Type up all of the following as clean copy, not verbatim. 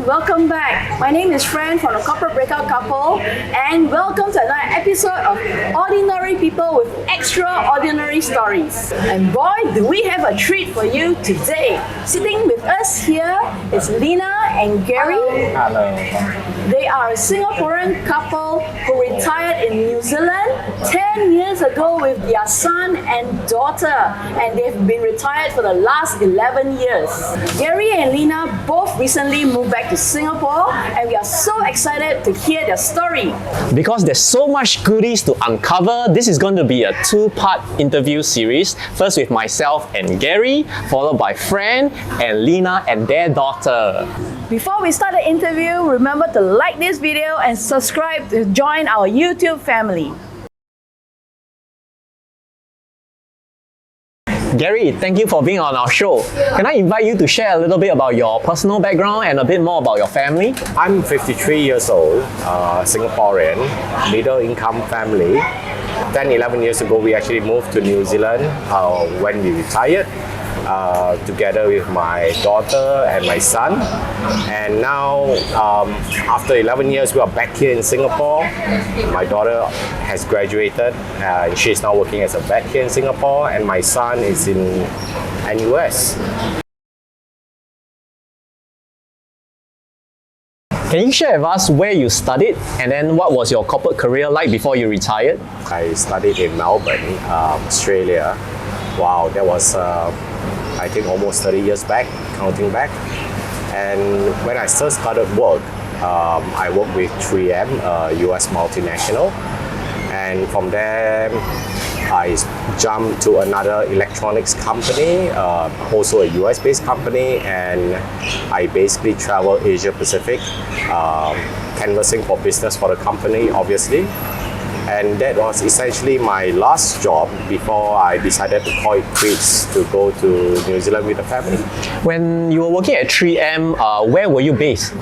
welcome back. My name is Fran from the Corporate Breakout Couple, and welcome to another episode of Ordinary People with Extraordinary Stories. And boy, do we have a treat for you today. Sitting with us here is Lena and Gary. Hello. They are a Singaporean couple who retired in New Zealand 10 years ago with their son and daughter, and they've been retired for the last 11 years. Gary and Lena both recently moved back to Singapore, and we are so excited to hear their story. Because there's so much goodies to uncover, this is going to be a two-part interview series. First with myself and Gary, followed by Fran and Lena and their daughter. Before we start the interview, remember to like this video and subscribe to join our YouTube family. Gary, thank you for being on our show. Can I invite you to share a little bit about your personal background and a bit more about your family? I'm 53 years old, Singaporean, middle income family. 10-11 years ago, we actually moved to New Zealand when we retired. Together with my daughter and my son, and now after 11 years we are back here in Singapore. My daughter has graduated, she's now working as a vet here in Singapore, and my son is in NUS. Can you share with us where you studied and then what was your corporate career like before you retired? I studied in Melbourne, Australia. Wow, that was I think almost 30 years back, counting back. And when I first started work, I worked with 3M, a US multinational. And from there, I jumped to another electronics company, also a US-based company, and I basically traveled Asia Pacific, canvassing for business for the company, obviously. And that was essentially my last job before I decided to call it quits to go to New Zealand with the family. When you were working at 3M, where were you based?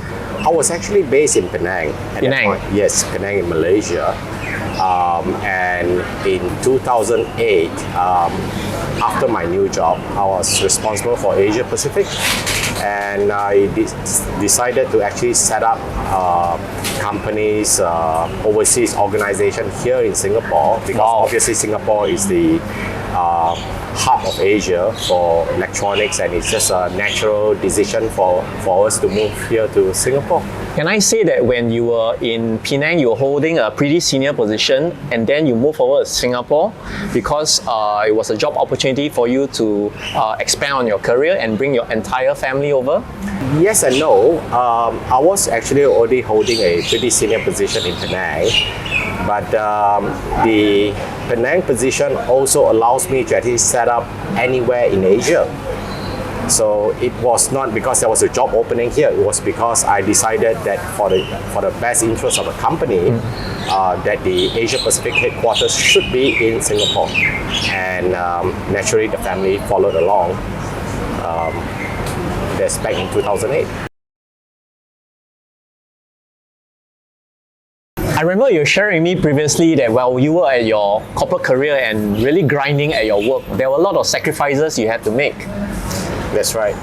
I was actually based in Penang at that point. Yes, Penang in Malaysia. And in 2008, after my new job, I was responsible for Asia Pacific, and I decided to actually set up companies, overseas organization here in Singapore, because obviously Singapore is the hub of Asia for electronics, and it's just a natural decision for us to move here to Singapore. Can I say that when you were in Penang, you were holding a pretty senior position and then you moved over to Singapore because it was a job opportunity for you to expand on your career and bring your entire family over? Yes and no. I was actually already holding a pretty senior position in Penang, but the Penang position also allows me to actually set up anywhere in Asia. So it was not because there was a job opening here, it was because I decided that for the best interest of the company, that the Asia Pacific headquarters should be in Singapore. And naturally the family followed along. That's back in 2008. I remember you sharing with me previously that while you were at your corporate career and really grinding at your work, there were a lot of sacrifices you had to make. That's right.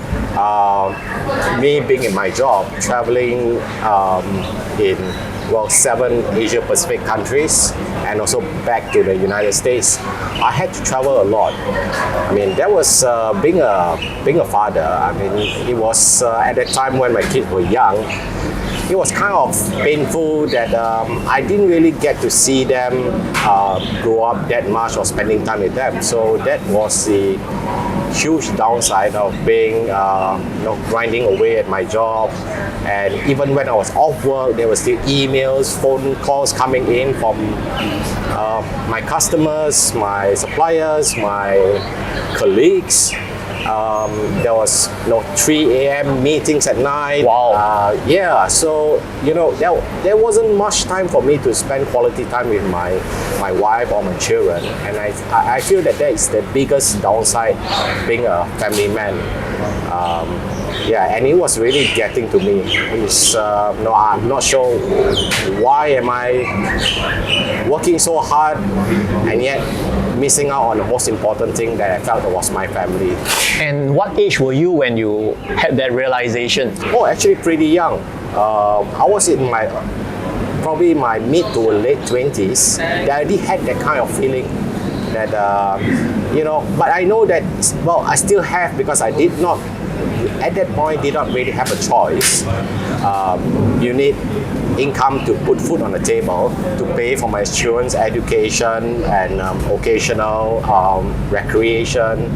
Me being in my job, traveling in 7 Asia Pacific countries and also back to the United States, I had to travel a lot. I mean, that was being a father. I mean, it was at that time when my kids were young. It was kind of painful that I didn't really get to see them grow up that much or spending time with them. So that was the huge downside of being grinding away at my job. And even when I was off work, there were still emails, phone calls coming in from my customers, my suppliers, my colleagues. There was 3 a.m. meetings at night. Wow. So there wasn't much time for me to spend quality time with my wife or my children, and I feel that is the biggest downside being a family man. And it was really getting to me. I'm not sure why am I working so hard and yet missing out on the most important thing that I felt was my family. And what age were you when you had that realization? Oh, actually pretty young. I was in probably my mid to late 20s. That I already had that kind of feeling that, but I know that, well, I still have, because I did not, at that point, did not really have a choice. You need income to put food on the table, to pay for my children's education and occasional recreation.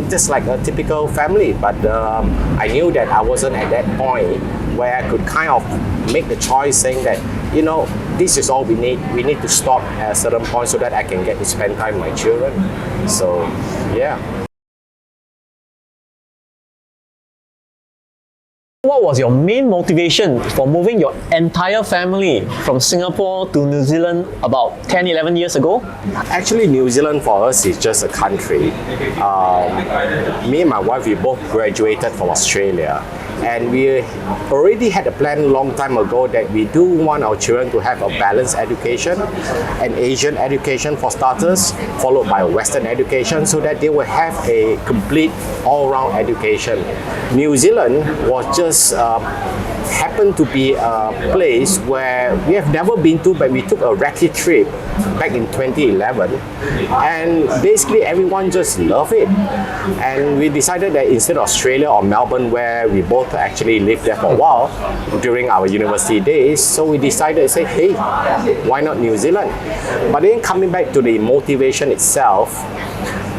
Just like a typical family. But I knew that I wasn't at that point where I could kind of make the choice saying that, this is all we need. We need to stop at a certain point so that I can get to spend time with my children. So, yeah. What was your main motivation for moving your entire family from Singapore to New Zealand about 10, 11 years ago? Actually, New Zealand for us is just a country. Me and my wife, we both graduated from Australia. And we already had a plan a long time ago that we do want our children to have a balanced education, an Asian education for starters, followed by a Western education, so that they will have a complete all-round education. New Zealand was just happened to be a place where we have never been to, but we took a recce trip back in 2011, and basically everyone just loved it. And we decided that instead of Australia or Melbourne, where we both actually lived there for a while during our university days, so we decided to say, hey, why not New Zealand? But then coming back to the motivation itself,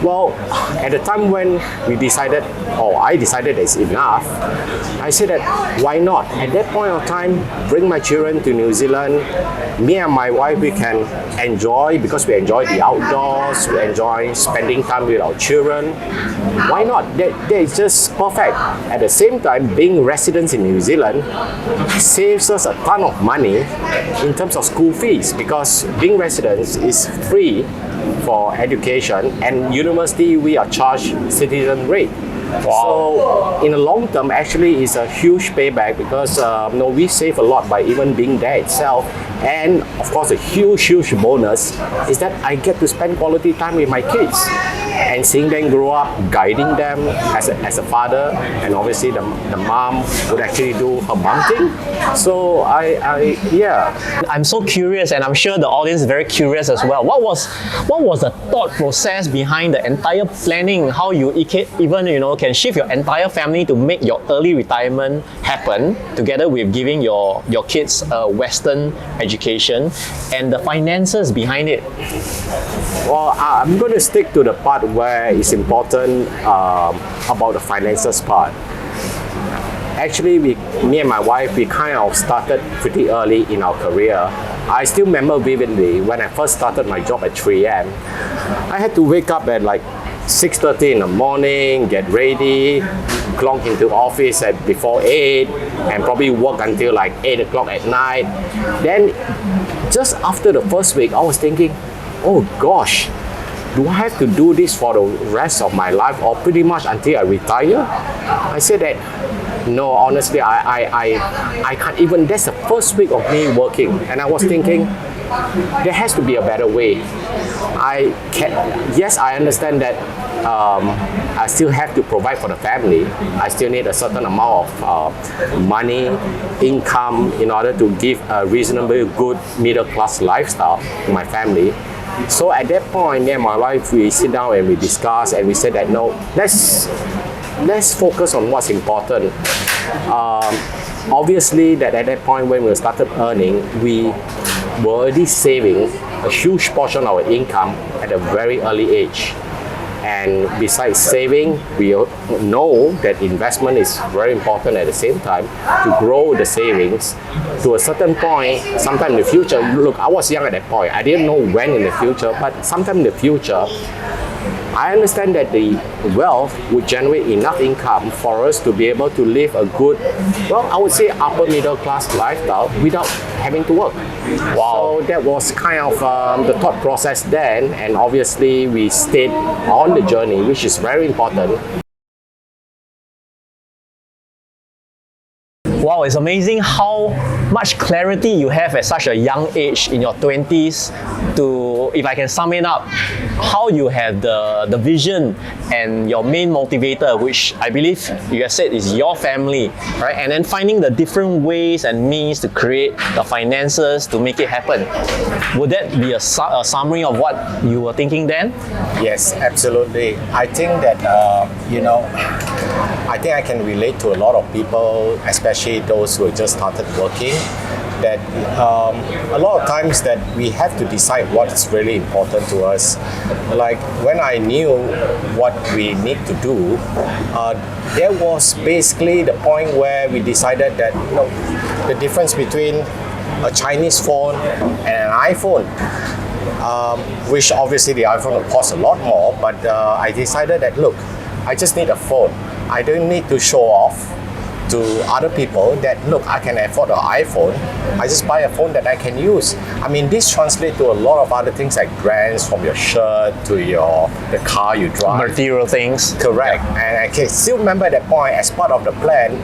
well, at the time when we decided, or I decided it's enough, I said that why not? At that point of time, bring my children to New Zealand. Me and my wife, we can enjoy, because we enjoy the outdoors, we enjoy spending time with our children. Why not? That is just perfect. At the same time, being residents in New Zealand saves us a ton of money in terms of school fees, because being residents is free for education, and university we are charged citizen rate. Wow. So in the long term, actually, it's a huge payback, because we save a lot by even being there itself. And of course, a huge bonus is that I get to spend quality time with my kids and seeing them grow up, guiding them as a father, and obviously the mom would actually do her mom thing. So I'm so curious, and I'm sure the audience is very curious as well. What was the thought process behind the entire planning? How you even can shift your entire family to make your early retirement happen, together with giving your kids a Western education, and the finances behind it? Well, I'm going to stick to the part where it's important about the finances part. Actually, me and my wife, we kind of started pretty early in our career. I still remember vividly when I first started my job at 3M. I had to wake up at like 6:30 in the morning, get ready, clock into office at before 8, and probably work until like 8 o'clock at night. Then, just after the first week, I was thinking, oh gosh, do I have to do this for the rest of my life, or pretty much until I retire? I said that, no, honestly, I can't even, that's the first week of me working, and I was thinking, there has to be a better way. Yes, I understand that I still have to provide for the family. I still need a certain amount of money, income, in order to give a reasonably good middle class lifestyle to my family. So at that point, me and my wife, we sit down and we discuss, and we said that no, let's focus on what's important. Obviously, that at that point when we started earning, we were already saving a huge portion of our income at a very early age. And besides saving, we know that investment is very important at the same time to grow the savings to a certain point, sometime in the future. Look, I was young at that point. I didn't know when in the future, but sometime in the future, I understand that the wealth would generate enough income for us to be able to live a good, well, I would say upper middle class lifestyle without having to work. Wow. So that was kind of the thought process then, and obviously we stayed on the journey, which is very important. Wow, it's amazing how much clarity you have at such a young age in your 20s to, if I can sum it up, how you have the vision and your main motivator, which I believe you have said is your family, right? And then finding the different ways and means to create the finances to make it happen. Would that be a summary of what you were thinking then? Yes, absolutely. I think that, I think I can relate to a lot of people, especially those who have just started working, that a lot of times that we have to decide what's really important to us. Like when I knew what we need to do, there was basically the point where we decided that the difference between a Chinese phone and an iPhone, which obviously the iPhone will cost a lot more, but I decided that look, I just need a phone. I don't need to show off to other people that look, I can afford an iPhone. I just buy a phone that I can use. I mean, this translates to a lot of other things like brands, from your shirt to the car you drive. Material things. Correct. And I can still remember at that point, as part of the plan,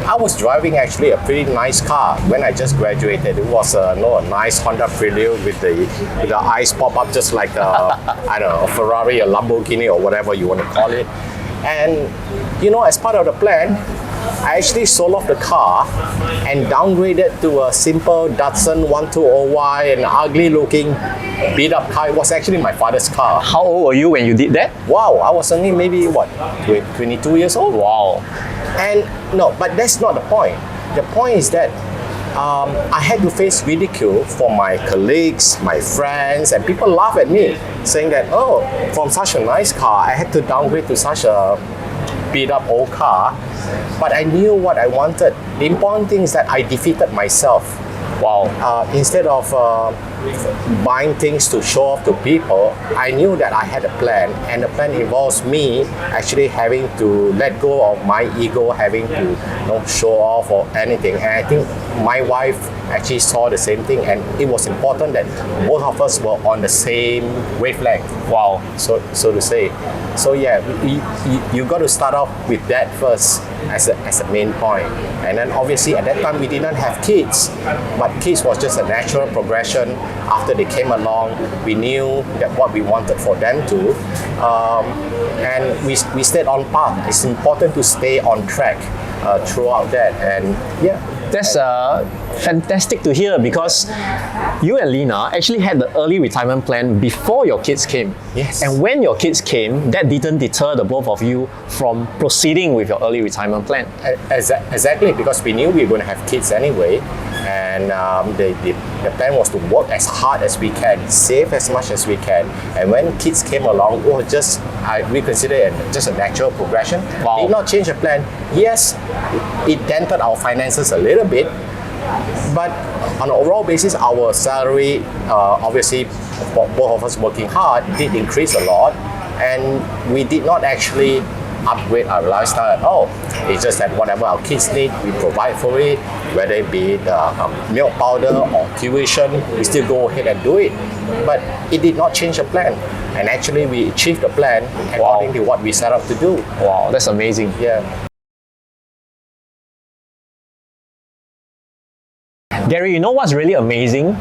I was driving actually a pretty nice car when I just graduated. It was a nice Honda Prelude with the eyes pop up just like I don't know, a Ferrari, a Lamborghini, or whatever you want to call it. And as part of the plan, I actually sold off the car and downgraded to a simple Datsun 120Y, an ugly looking beat up car. It was actually my father's car. How old were you when you did that? Wow, I was only maybe 22 years old. Wow. And no, but that's not the point. The point is that I had to face ridicule from my colleagues, my friends, and people laugh at me, saying that, oh, from such a nice car, I had to downgrade to such a beat up old car. But I knew what I wanted. The important thing is that I defeated myself. Wow. Instead of buying things to show off to people, I knew that I had a plan, and the plan involves me actually having to let go of my ego, having to show off or anything. And I think my wife actually saw the same thing, and it was important that both of us were on the same wavelength. Wow. So to say. So yeah, you got to start off with that first as a main point. And then obviously at that time we didn't have kids, but kids was just a natural progression. After they came along, we knew that what we wanted for them too, and we stayed on path. It's important to stay on track throughout that, and yeah. That's fantastic to hear, because you and Lena actually had the early retirement plan before your kids came. Yes. And when your kids came, that didn't deter the both of you from proceeding with your early retirement plan. Exactly, because we knew we were going to have kids anyway, and the plan was to work as hard as we can, save as much as we can, and when kids came along, we consider it just a natural progression. Wow. Did not change the plan. Yes, it dented our finances a little bit, but on an overall basis, our salary, obviously, for both of us working hard, did increase a lot, and we did not actually upgrade our lifestyle at all. It's just that whatever our kids need, we provide for it, whether it be the milk powder or tuition, we still go ahead and do it. But it did not change the plan. And actually, we achieved the plan according to what we set out to do. Wow, that's amazing. Yeah. Gary, you know what's really amazing?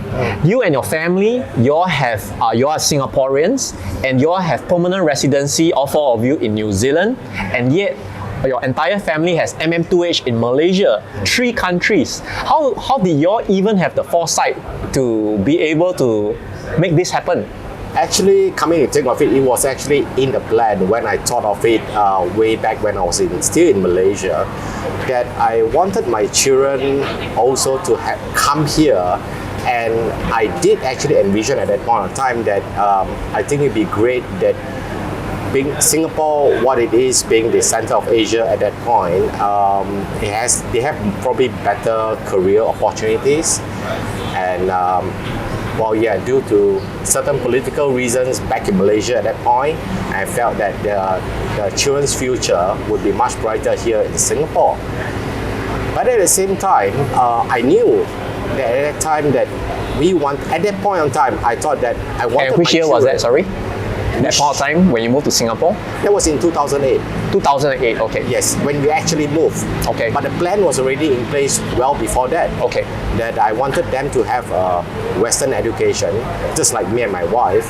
You and your family, you all are Singaporeans, and you all have permanent residency, all four of you, in New Zealand, and yet your entire family has MM2H in Malaysia, 3 countries. How did you all even have the foresight to be able to make this happen? Actually, coming to think of it, it was actually in the plan when I thought of it way back when I was still in Malaysia, that I wanted my children also to come here. And I did actually envision at that point of time that I think it'd be great that being Singapore, what it is, being the center of Asia at that point, they have probably better career opportunities. And due to certain political reasons back in Malaysia at that point, I felt that the children's future would be much brighter here in Singapore. But at the same time, I knew that at that time that at that point in time, I thought that I wanted. And which year was that, sorry? that point of time when you moved to Singapore? That was in 2008. 2008, okay. Yes, when we actually moved. Okay. But the plan was already in place well before that. Okay. That I wanted them to have a Western education, just like me and my wife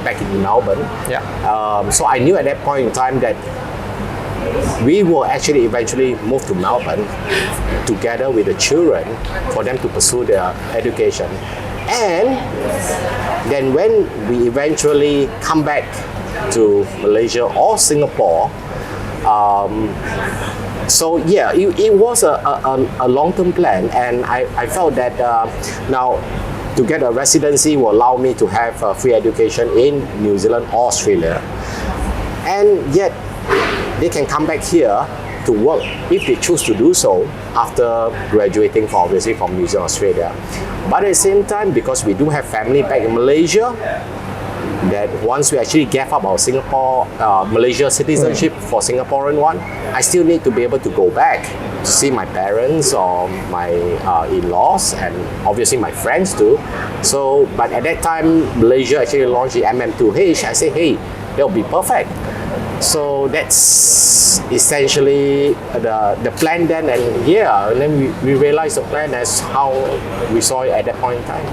back in Melbourne. Yeah. So I knew at that point in time that we will actually eventually move to Melbourne together with the children for them to pursue their education. And then when we eventually come back to Malaysia or Singapore, so yeah, it was a long-term plan, and I felt that now to get a residency will allow me to have free education in New Zealand or Australia, and yet they can come back here to work if they choose to do so after graduating obviously from New Zealand, Australia. But at the same time, because we do have family back in Malaysia, that once we actually gave up our Malaysia citizenship for Singaporean one, I still need to be able to go back to see my parents or my in-laws and obviously my friends too. So, but at that time, Malaysia actually launched the MM2H. I say, hey, that'll be perfect. So that's essentially the plan then, and yeah, and then we realized the plan as how we saw it at that point in time.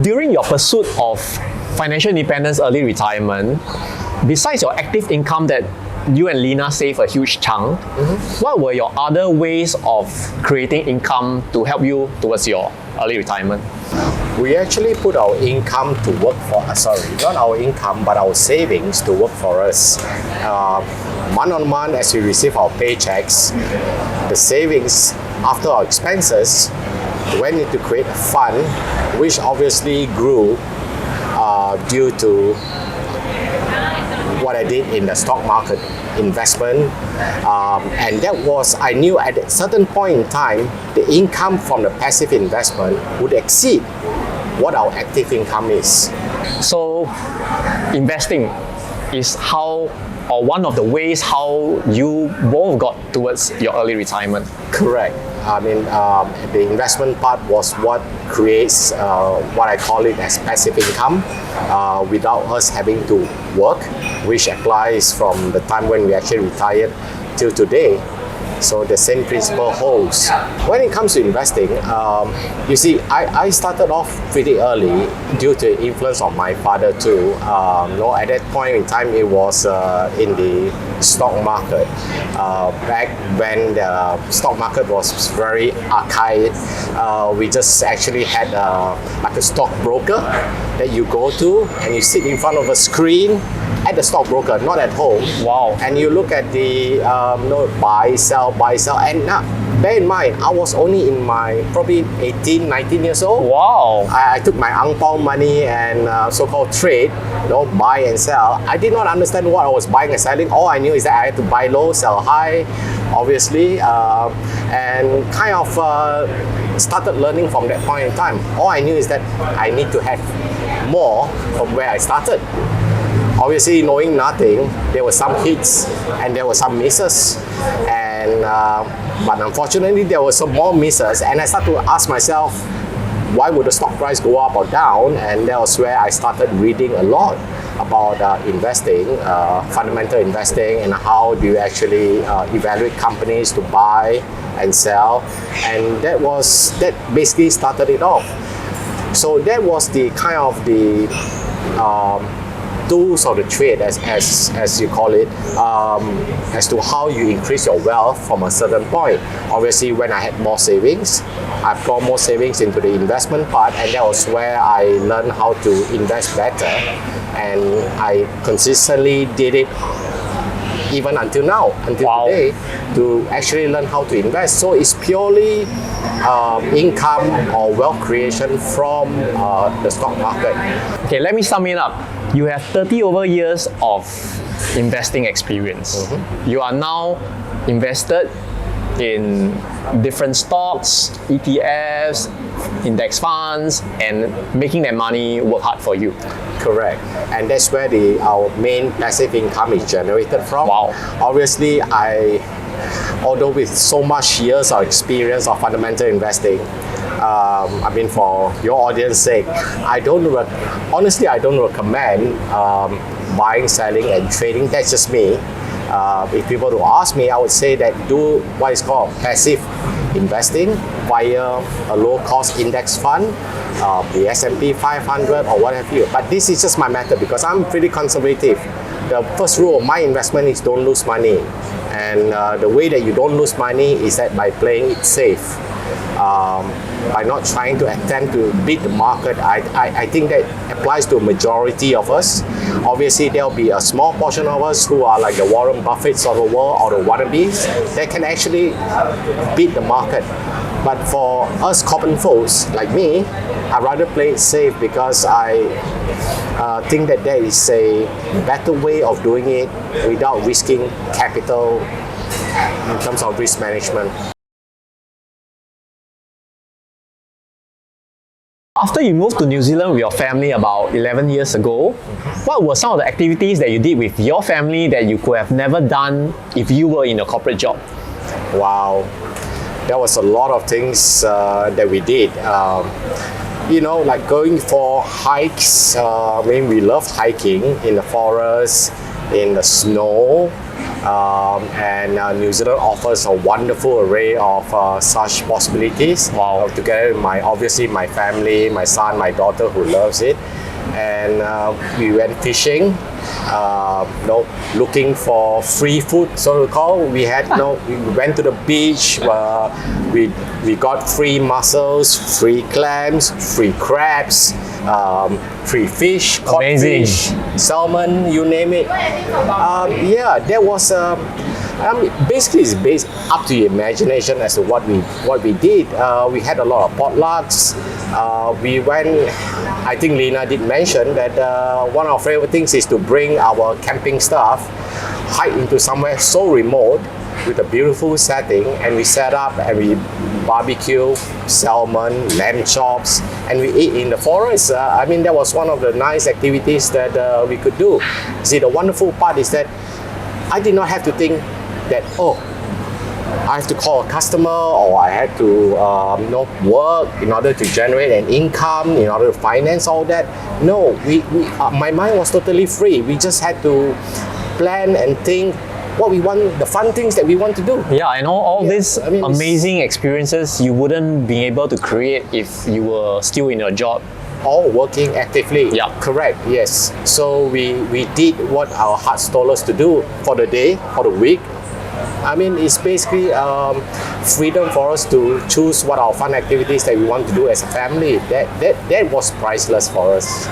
During your pursuit of financial independence, early retirement, besides your active income that you and Lena save a huge chunk, what were your other ways of creating income to help you towards your early retirement? We actually put our income to work for us, not our income, but our savings to work for us. Month on month, as we receive our paychecks, the savings after our expenses went into create a fund, which obviously grew due to what I did in the stock market investment, and that was, I knew at a certain point in time the income from the passive investment would exceed what our active income is. So investing is how, or one of the ways how you both got towards your early retirement. Correct. I mean, the investment part was what creates what I call it as passive income without us having to work, which applies from the time when we actually retired till today. So the same principle holds. When it comes to investing, you see, I started off pretty early due to the influence of my father too. At that point in time, it was in the stock market. Back when the stock market was very archaic, we just actually had like a stockbroker that you go to and you sit in front of a screen at the stockbroker, not at home. Wow. And you look at the buy, sell, and now bear in mind, I was only in my probably 18, 19 years old. Wow. I took my ang pao money and so-called trade, buy and sell. I did not understand what I was buying and selling. All I knew is that I had to buy low, sell high, obviously, and kind of started learning from that point in time. All I knew is that I need to have more from where I started. Obviously, knowing nothing, there were some hits and there were some misses, and but unfortunately there were some more misses, and I started to ask myself, why would the stock price go up or down? And that was where I started reading a lot about investing, fundamental investing, and how do you actually evaluate companies to buy and sell, and that basically started it off. So that was the kind of the tools of the trade, as you call it, as to how you increase your wealth from a certain point. Obviously, when I had more savings, I brought more savings into the investment part, and that was where I learned how to invest better, and I consistently did it even until now, until today, to actually learn how to invest. So it's purely income or wealth creation from the stock market. Okay, let me sum it up. You have 30 over years of investing experience. You are now invested in different stocks, ETFs, index funds, and making that money work hard for you. Correct. And that's where our main passive income is generated from. Wow. Obviously, although with so much years of experience of fundamental investing, for your audience sake, honestly, I don't recommend buying, selling, and trading. That's just me. If people were to ask me, I would say that do what is called passive investing via a low-cost index fund, the S&P 500 or what have you. But this is just my method because I'm pretty conservative. The first rule of my investment is don't lose money. And the way that you don't lose money is that by playing it safe. By not trying to attempt to beat the market. I think that applies to a majority of us. Obviously, there'll be a small portion of us who are like the Warren Buffetts of the world or the wannabes that can actually beat the market. But for us common folks like me, I'd rather play it safe because I think that there is a better way of doing it without risking capital in terms of risk management. After you moved to New Zealand with your family about 11 years ago, what were some of the activities that you did with your family that you could have never done if you were in a corporate job? Wow, there was a lot of things that we did. Like going for hikes. We loved hiking in the forest, in the snow. And New Zealand offers a wonderful array of such possibilities. Wow. Together with my family, my son, my daughter who loves it. And we went fishing, looking for free food, so to call. We went to the beach, we got free mussels, free clams, free crabs, free fish, caught fish, salmon, you name it. There was basically it's based up to your imagination as to what we did. We had a lot of potlucks. We went. I think Lena did mention that one of our favorite things is to bring our camping stuff, hike into somewhere so remote with a beautiful setting, and we set up and we barbecue salmon, lamb chops, and we ate in the forest. That was one of the nice activities that we could do. See, the wonderful part is that I did not have to think that, I have to call a customer or I had to work in order to generate an income, in order to finance all that. No, my mind was totally free. We just had to plan and think what we want, the fun things that we want to do. Yeah, I know all these amazing experiences you wouldn't be able to create if you were still in your job. All working actively. Yeah. Correct, yes. So we did what our hearts told us to do for the day, for the week. It's basically freedom for us to choose what our fun activities that we want to do as a family. That was priceless for us.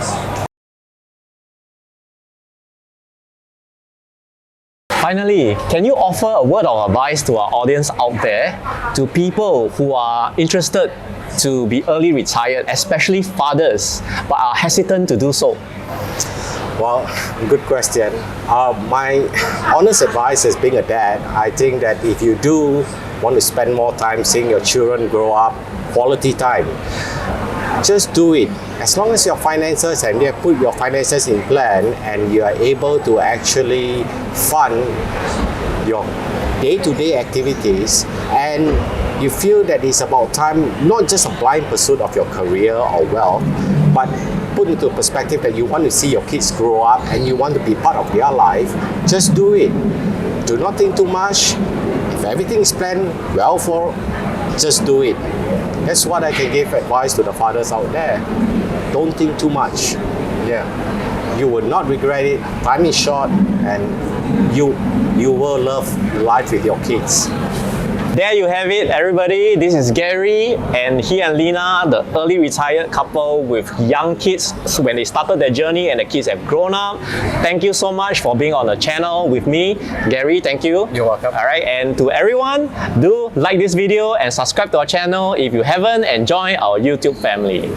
Finally, can you offer a word of advice to our audience out there, to people who are interested to be early retired, especially fathers, but are hesitant to do so? Well, good question. My honest advice as being a dad, I think that if you do want to spend more time seeing your children grow up, quality time, just do it. As long as your finances and you put your finances in plan and you are able to actually fund your day-to-day activities, and you feel that it's about time, not just a blind pursuit of your career or wealth, but put into perspective that you want to see your kids grow up and you want to be part of their life, just do it. Do not think too much. If everything is planned well for, just do it. That's what I can give advice to the fathers out there. Don't think too much. Yeah. You will not regret it. Time is short and you will love life with your kids. There you have it, everybody. This is Gary and he and Lena, the early retired couple with young kids when they started their journey and the kids have grown up. Thank you so much for being on the channel with me. Gary, thank you. You're welcome. All right, and to everyone, do like this video and subscribe to our channel if you haven't, and join our YouTube family.